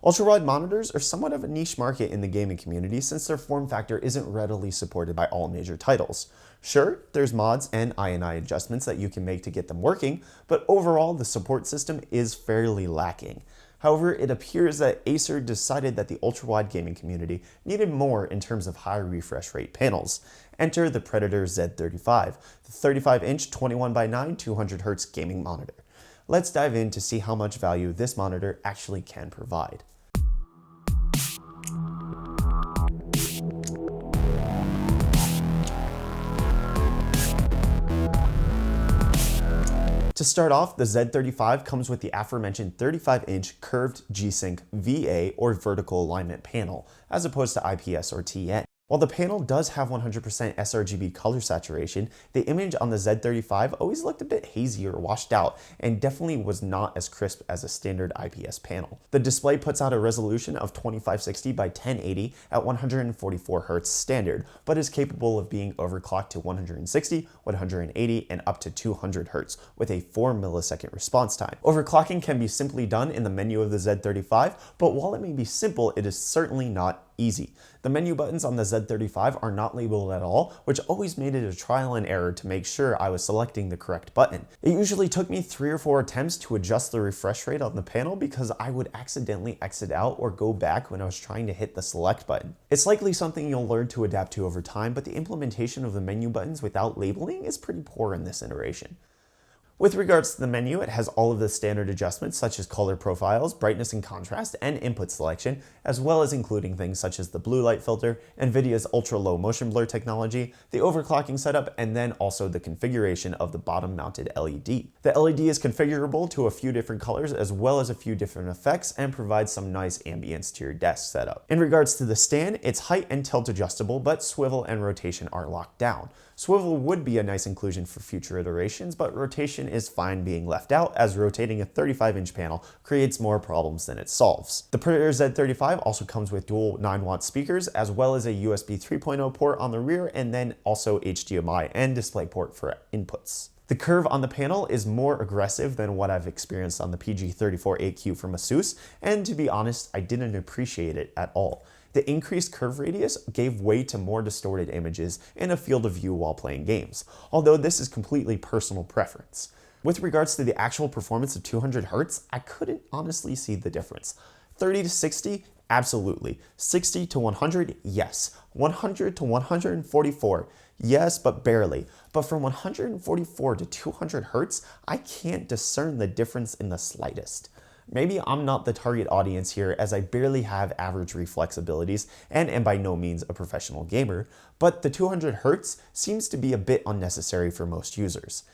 Ultrawide monitors are somewhat of a niche market in the gaming community since their form factor isn't readily supported by all major titles. Sure, there's mods and I&I adjustments that you can make to get them working, but overall the support system is fairly lacking. However, it appears that Acer decided that the ultrawide gaming community needed more in terms of high refresh rate panels. Enter the Predator Z35, the 35-inch 21x9 200Hz gaming monitor. Let's dive in to see how much value this monitor actually can provide. To start off, the Z35 comes with the aforementioned 35-inch curved G-Sync VA or vertical alignment panel, as opposed to IPS or TN. While the panel does have 100% sRGB color saturation, the image on the Z35 always looked a bit hazy or washed out, and definitely was not as crisp as a standard IPS panel. The display puts out a resolution of 2560 by 1080 at 144 Hz standard, but is capable of being overclocked to 160, 180, and up to 200 Hz with a 4 millisecond response time. Overclocking can be simply done in the menu of the Z35, but while it may be simple, it is certainly not easy. The menu buttons on the Z35 are not labeled at all, which always made it a trial and error to make sure I was selecting the correct button. It usually took me 3 or 4 attempts to adjust the refresh rate on the panel because I would accidentally exit out or go back when I was trying to hit the select button. It's likely something you'll learn to adapt to over time, but the implementation of the menu buttons without labeling is pretty poor in this iteration. With regards to the menu, it has all of the standard adjustments such as color profiles, brightness and contrast, and input selection, as well as including things such as the blue light filter, NVIDIA's ultra-low motion blur technology, the overclocking setup, and then also the configuration of the bottom-mounted LED. The LED is configurable to a few different colors as well as a few different effects and provides some nice ambience to your desk setup. In regards to the stand, it's height and tilt adjustable, but swivel and rotation are locked down. Swivel would be a nice inclusion for future iterations, but rotation is fine being left out as rotating a 35-inch panel creates more problems than it solves. The Predator Z35 also comes with dual 9-watt speakers as well as a USB 3.0 port on the rear and then also HDMI and DisplayPort for inputs. The curve on the panel is more aggressive than what I've experienced on the PG34AQ from Asus, and to be honest, I didn't appreciate it at all. The increased curve radius gave way to more distorted images in a field of view while playing games, although this is completely personal preference. With regards to the actual performance of 200 Hz, I couldn't honestly see the difference. 30 to 60, absolutely. 60 to 100, yes. 100 to 144, yes, but barely. But from 144 to 200 Hz, I can't discern the difference in the slightest. Maybe I'm not the target audience here as I barely have average reflex abilities and am by no means a professional gamer, but the 200 Hz seems to be a bit unnecessary for most users.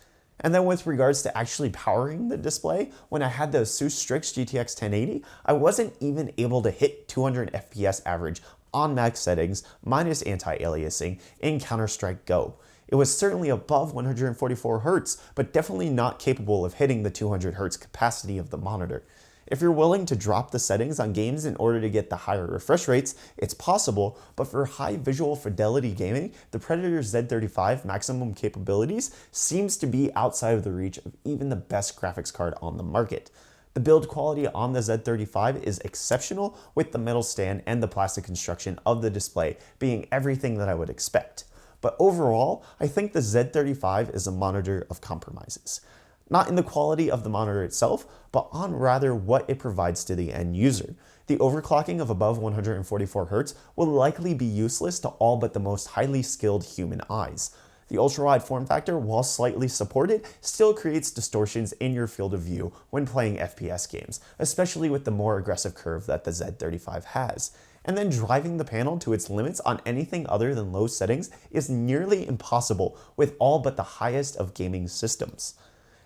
And then with regards to actually powering the display, when I had the Asus Strix GTX 1080, I wasn't even able to hit 200 FPS average on max settings minus anti-aliasing in Counter-Strike Go. It was certainly above 144 Hz, but definitely not capable of hitting the 200 Hz capacity of the monitor. If you're willing to drop the settings on games in order to get the higher refresh rates, it's possible, but for high visual fidelity gaming, the Predator Z35 maximum capabilities seems to be outside of the reach of even the best graphics card on the market. The build quality on the Z35 is exceptional, with the metal stand and the plastic construction of the display being everything that I would expect. But overall, I think the Z35 is a monitor of compromises. Not in the quality of the monitor itself, but on rather what it provides to the end user. The overclocking of above 144 Hz will likely be useless to all but the most highly skilled human eyes. The ultrawide form factor, while slightly supported, still creates distortions in your field of view when playing FPS games, especially with the more aggressive curve that the Z35 has. And then driving the panel to its limits on anything other than low settings is nearly impossible with all but the highest of gaming systems.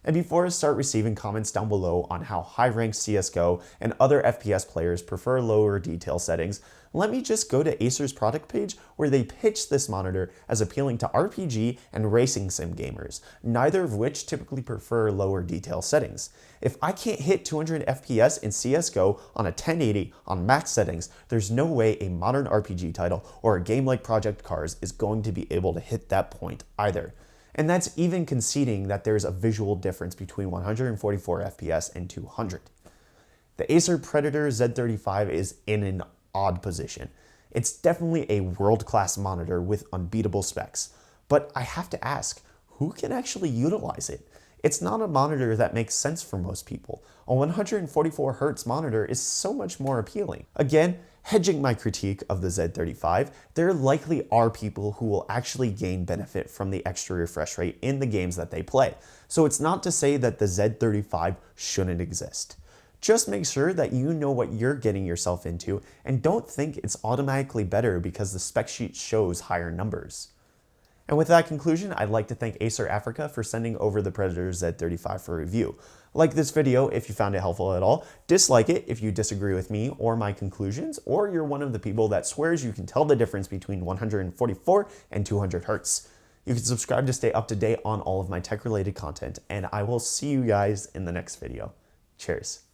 And before I start receiving comments down below on how high-ranked CSGO and other FPS players prefer lower detail settings, let me just go to Acer's product page where they pitch this monitor as appealing to RPG and racing sim gamers, neither of which typically prefer lower detail settings. If I can't hit 200 FPS in CSGO on a 1080 on max settings, there's no way a modern RPG title or a game like Project Cars is going to be able to hit that point either. And that's even conceding that there's a visual difference between 144 FPS and 200. the Acer Predator Z35 is in an odd position. It's definitely a world-class monitor with unbeatable specs, but I have to ask, who can actually utilize it? It's not a monitor that makes sense for most people. A 144Hz monitor is so much more appealing. Again, hedging my critique of the Z35, there likely are people who will actually gain benefit from the extra refresh rate in the games that they play. So it's not to say that the Z35 shouldn't exist. Just make sure that you know what you're getting yourself into and don't think it's automatically better because the spec sheet shows higher numbers. And with that conclusion, I'd like to thank Acer Africa for sending over the Predator Z35 for review. Like this video if you found it helpful at all, dislike it if you disagree with me or my conclusions, or you're one of the people that swears you can tell the difference between 144 and 200 Hz. You can subscribe to stay up to date on all of my tech-related content, and I will see you guys in the next video. Cheers.